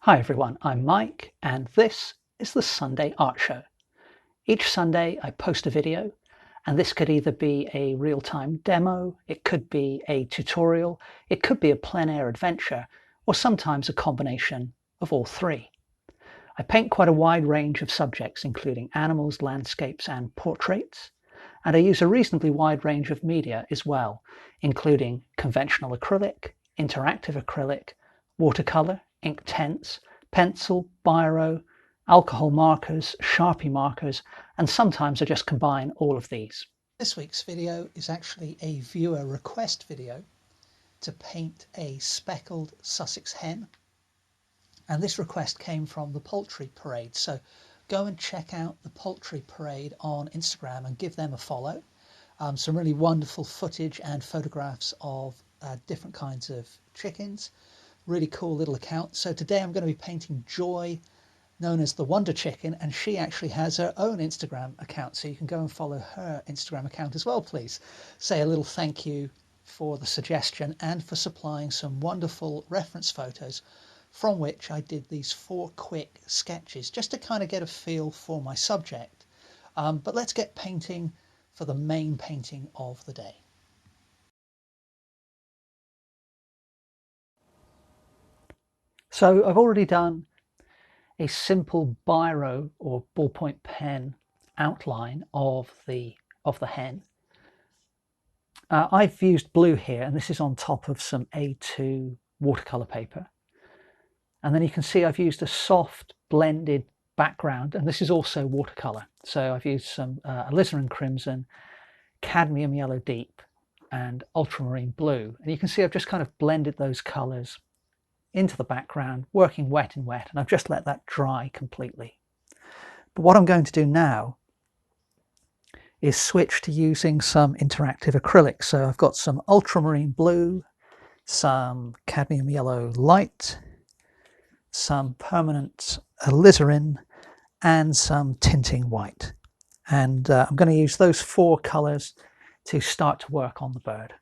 Hi everyone, I'm Mike and this is the Sunday Art Show. Each Sunday I post a video and this could either be a real-time demo, it could be a tutorial, it could be a plein air adventure, or sometimes a combination of all three. I paint quite a wide range of subjects including animals, landscapes and portraits, and I use a reasonably wide range of media as well, including conventional acrylic, interactive acrylic, watercolor, ink tints, pencil, biro, alcohol markers, Sharpie markers, and sometimes I just combine all of these. This week's video is actually a viewer request video to paint a speckled Sussex hen. And this request came from the Poultry Parade. So go and check out the Poultry Parade on Instagram and give them a follow. Some really wonderful footage and photographs of different kinds of chickens. Really cool little account. So today I'm going to be painting Joy, known as the Wonder Chicken, and she actually has her own Instagram account, so you can go and follow her Instagram account as well, please. Say a little thank you for the suggestion and for supplying some wonderful reference photos from which I did these 4 quick sketches just to kind of get a feel for my subject. But let's get painting for the main painting of the day. So I've already done a simple biro or ballpoint pen outline of the hen. I've used blue here, and this is on top of some A2 watercolor paper. And then you can see I've used a soft blended background, and this is also watercolor. So I've used some alizarin crimson, cadmium yellow deep, and ultramarine blue. And you can see I've just kind of blended those colors into the background, working wet and wet, and I've just let that dry completely. But what I'm going to do now is switch to using some interactive acrylic. So I've got some ultramarine blue, some cadmium yellow light, some permanent alizarin, and some tinting white. And I'm going to use those 4 colors to start to work on the bird.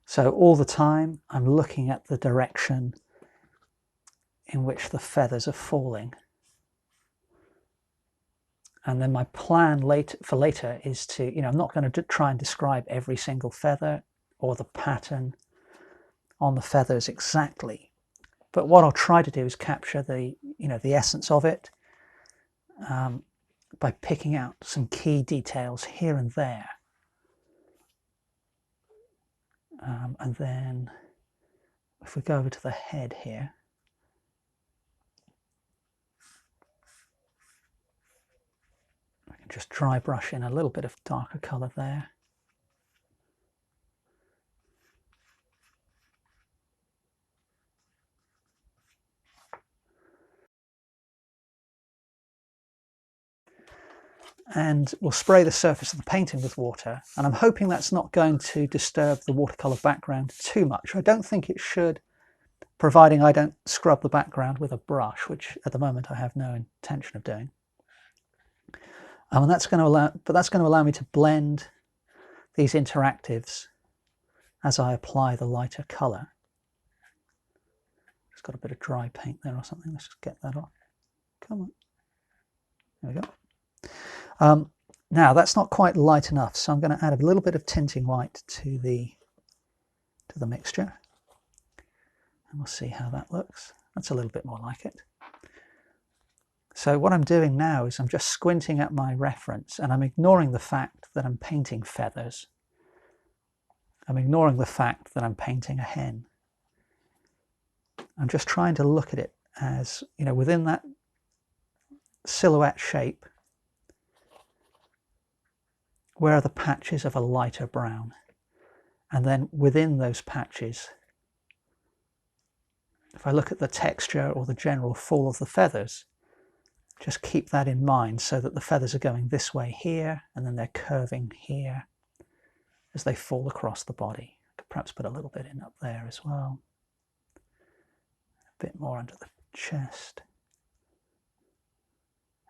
So all the time I'm looking at the direction in which the feathers are falling. And then my plan for later is to, I'm not going to try and describe every single feather or the pattern on the feathers exactly. But what I'll try to do is capture the essence of it by picking out some key details here and there. And then if we go over to the head here, I can just dry brush in a little bit of darker color there. And we'll spray the surface of the painting with water, and I'm hoping that's not going to disturb the watercolor background too much. I don't think it should, providing I don't scrub the background with a brush, which at the moment I have no intention of doing. And that's going to allow me to blend these interactives as I apply the lighter color. Just got a bit of dry paint there or something. Let's just get that off. Come on. There we go. Now that's not quite light enough, so I'm going to add a little bit of tinting white to the mixture, and we'll see how that looks. That's a little bit more like it. So what I'm doing now is I'm just squinting at my reference, and I'm ignoring the fact that I'm painting feathers. I'm ignoring the fact that I'm painting a hen. I'm just trying to look at it as, within that silhouette shape, where are the patches of a lighter brown? And then within those patches, if I look at the texture or the general fall of the feathers, just keep that in mind so that the feathers are going this way here, and then they're curving here as they fall across the body. I could perhaps put a little bit in up there as well. A bit more under the chest.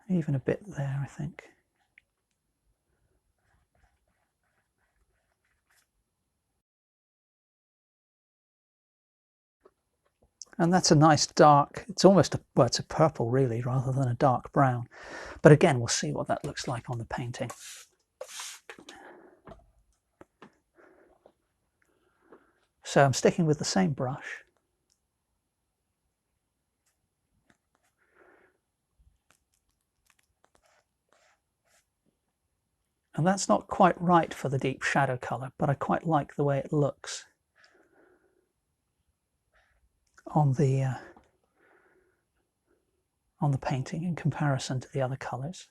Even a bit there, I think. And that's a nice dark, it's almost a, well, it's a purple really, rather than a dark brown. But again, we'll see what that looks like on the painting. So I'm sticking with the same brush. And that's not quite right for the deep shadow colour, but I quite like the way it looks on the painting in comparison to the other colours.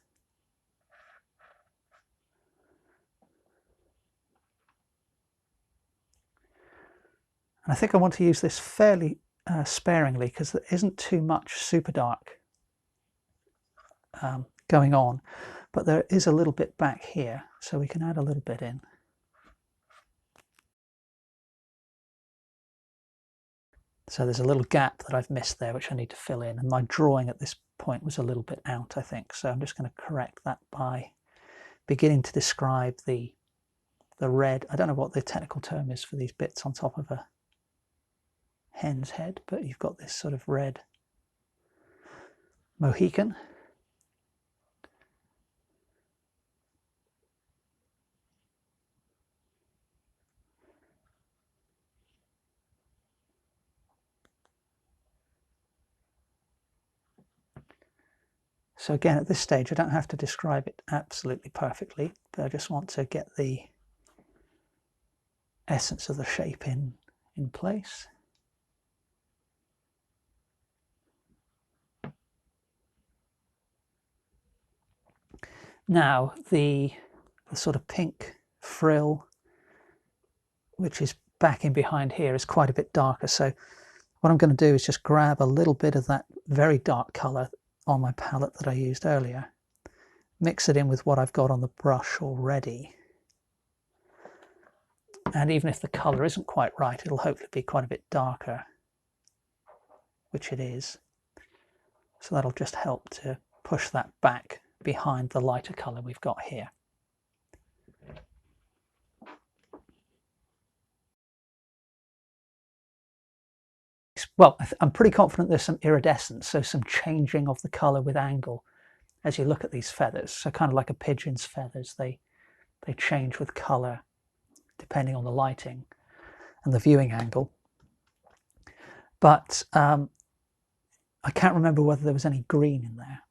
And I think I want to use this fairly sparingly, because there isn't too much super dark going on, but there is a little bit back here, so we can add a little bit in. So there's a little gap that I've missed there, which I need to fill in, and my drawing at this point was a little bit out, I think, so I'm just going to correct that by beginning to describe the red. I don't know what the technical term is for these bits on top of a hen's head, but you've got this sort of red Mohican. So again, at this stage, I don't have to describe it absolutely perfectly, but I just want to get the essence of the shape in place. Now, the sort of pink frill, which is back in behind here, is quite a bit darker. So what I'm going to do is just grab a little bit of that very dark colour on my palette that I used earlier, mix it in with what I've got on the brush already, and even if the colour isn't quite right, it'll hopefully be quite a bit darker, which it is. So that'll just help to push that back behind the lighter colour we've got here. Well, I'm pretty confident there's some iridescence, so some changing of the colour with angle as you look at these feathers. So kind of like a pigeon's feathers, they change with colour depending on the lighting and the viewing angle. But I can't remember whether there was any green in there.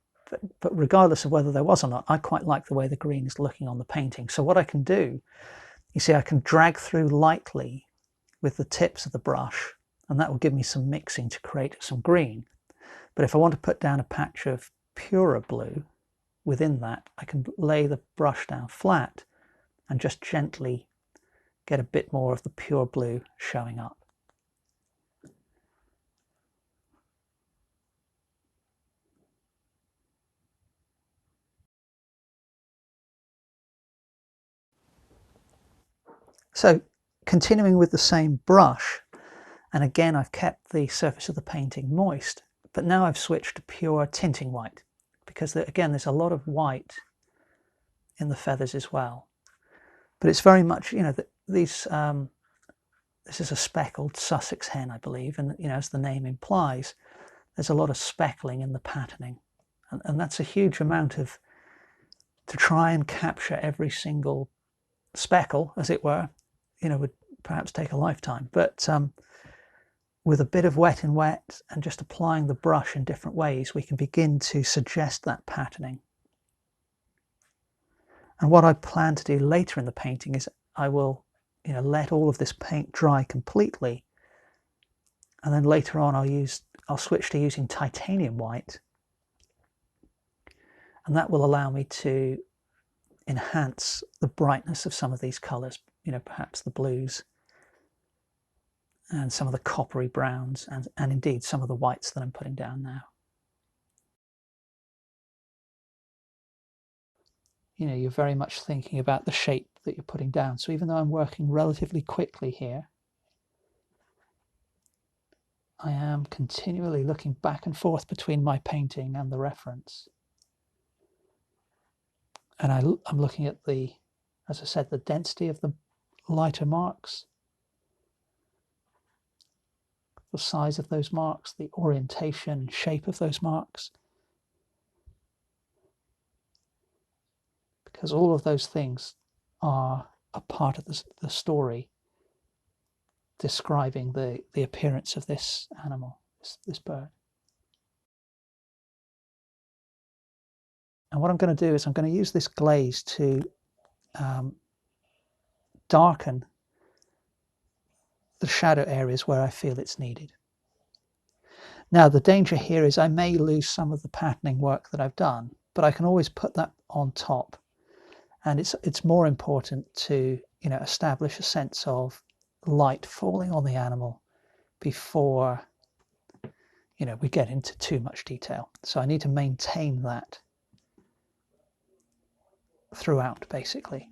But regardless of whether there was or not, I quite like the way the green is looking on the painting. So what I can do, you see, I can drag through lightly with the tips of the brush, and that will give me some mixing to create some green. But if I want to put down a patch of purer blue within that, I can lay the brush down flat and just gently get a bit more of the pure blue showing up. So continuing with the same brush, and again I've kept the surface of the painting moist, but now I've switched to pure tinting white, because again there's a lot of white in the feathers as well. But it's very much, you know, this is a speckled Sussex hen, I believe, and you know, as the name implies, there's a lot of speckling in the patterning, and that's a huge amount to try and capture every single speckle, as it were, you know, would perhaps take a lifetime. But with a bit of wet in wet and just applying the brush in different ways, we can begin to suggest that patterning. And what I plan to do later in the painting is I will, you know, let all of this paint dry completely, and then later on I'll switch to using titanium white, and that will allow me to enhance the brightness of some of these colours, you know, perhaps the blues and some of the coppery browns, and indeed some of the whites that I'm putting down now. You know, you're very much thinking about the shape that you're putting down. So even though I'm working relatively quickly here, I am continually looking back and forth between my painting and the reference. And I'm looking at the, as I said, the density of the lighter marks, the size of those marks, the orientation, shape of those marks. Because all of those things are a part of the story describing the appearance of this animal, this bird. And what I'm going to do is I'm going to use this glaze to darken the shadow areas where I feel it's needed. Now the danger here is I may lose some of the patterning work that I've done, but I can always put that on top. And it's more important to, you know, establish a sense of light falling on the animal before, you know, we get into too much detail. So I need to maintain that throughout, basically.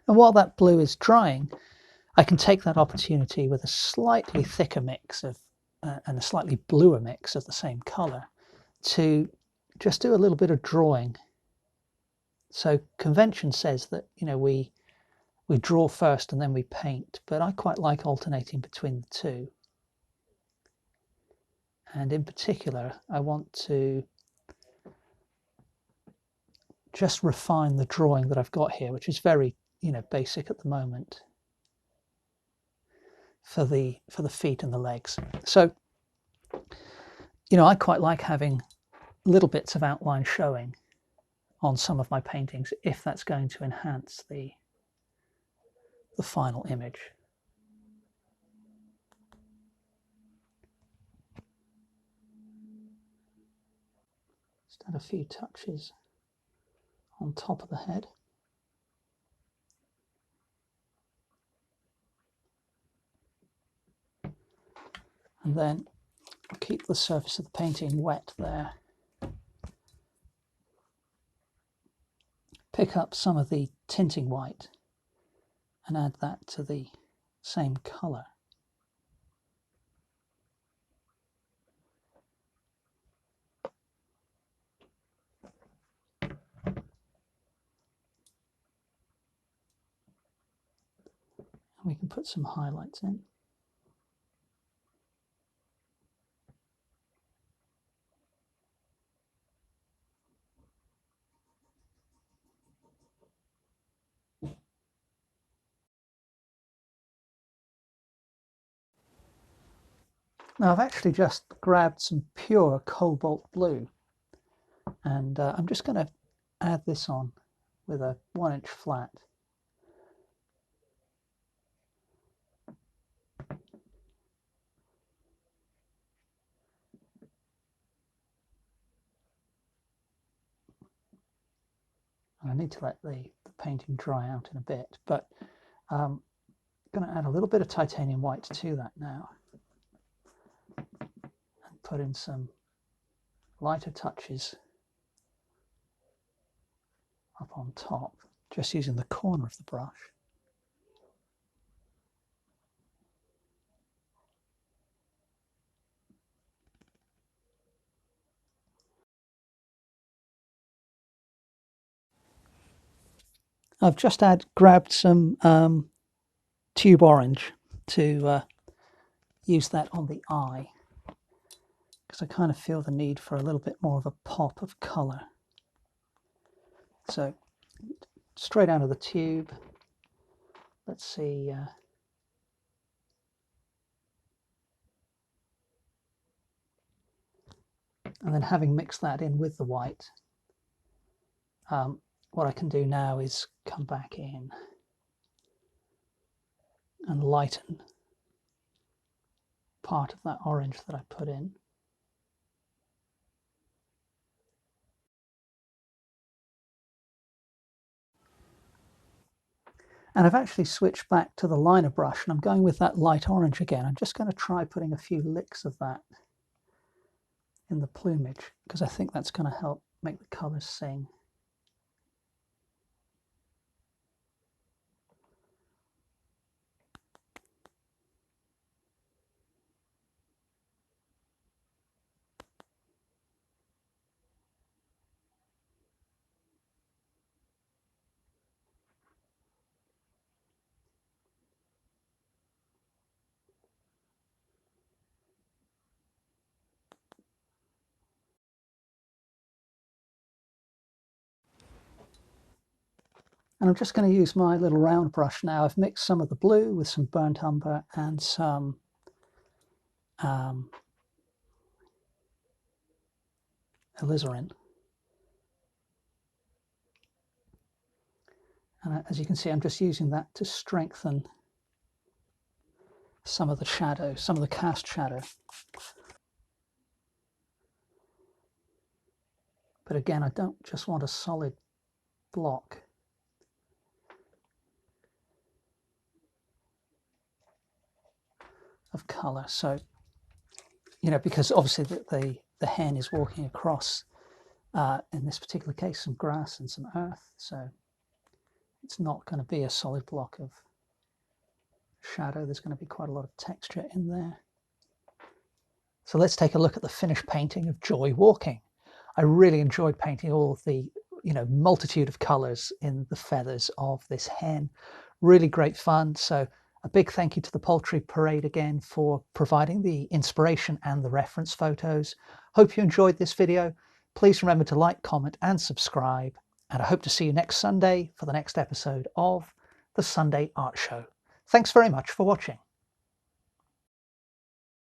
And while that blue is drying, I can take that opportunity with a slightly thicker mix of and a slightly bluer mix of the same color to just do a little bit of drawing. So convention says that, you know, we draw first and then we paint, but I quite like alternating between the two. And in particular, I want to just refine the drawing that I've got here, which is very, you know, basic at the moment for the feet and the legs. So, you know, I quite like having little bits of outline showing on some of my paintings if that's going to enhance the final image. Just add a few touches on top of the head. And then keep the surface of the painting wet there. Pick up some of the tinting white and add that to the same colour. And we can put some highlights in. Now I've actually just grabbed some pure cobalt blue, and I'm just going to add this on with a 1-inch flat. I need to let the painting dry out in a bit, but I'm going to add a little bit of titanium white to that now and put in some lighter touches up on top, just using the corner of the brush. I've just grabbed some tube orange to use that on the eye, because I kind of feel the need for a little bit more of a pop of colour. So straight out of the tube, let's see, and then having mixed that in with the white, what I can do now is come back in and lighten part of that orange that I put in. And I've actually switched back to the liner brush, and I'm going with that light orange again. I'm just going to try putting a few licks of that in the plumage, because I think that's going to help make the colours sing. And I'm just going to use my little round brush now. I've mixed some of the blue with some burnt umber and some alizarin. And as you can see, I'm just using that to strengthen some of the shadow, some of the cast shadow. But again, I don't just want a solid block. Of color. So, you know, because obviously the hen is walking across, in this particular case, some grass and some earth. So it's not going to be a solid block of shadow. There's going to be quite a lot of texture in there. So let's take a look at the finished painting of Joy walking. I really enjoyed painting all of the, you know, multitude of colors in the feathers of this hen. Really great fun. So a big thank you to the Poultry Parade again for providing the inspiration and the reference photos. Hope you enjoyed this video. Please remember to like, comment and subscribe. And I hope to see you next Sunday for the next episode of the Sunday Art Show. Thanks very much for watching.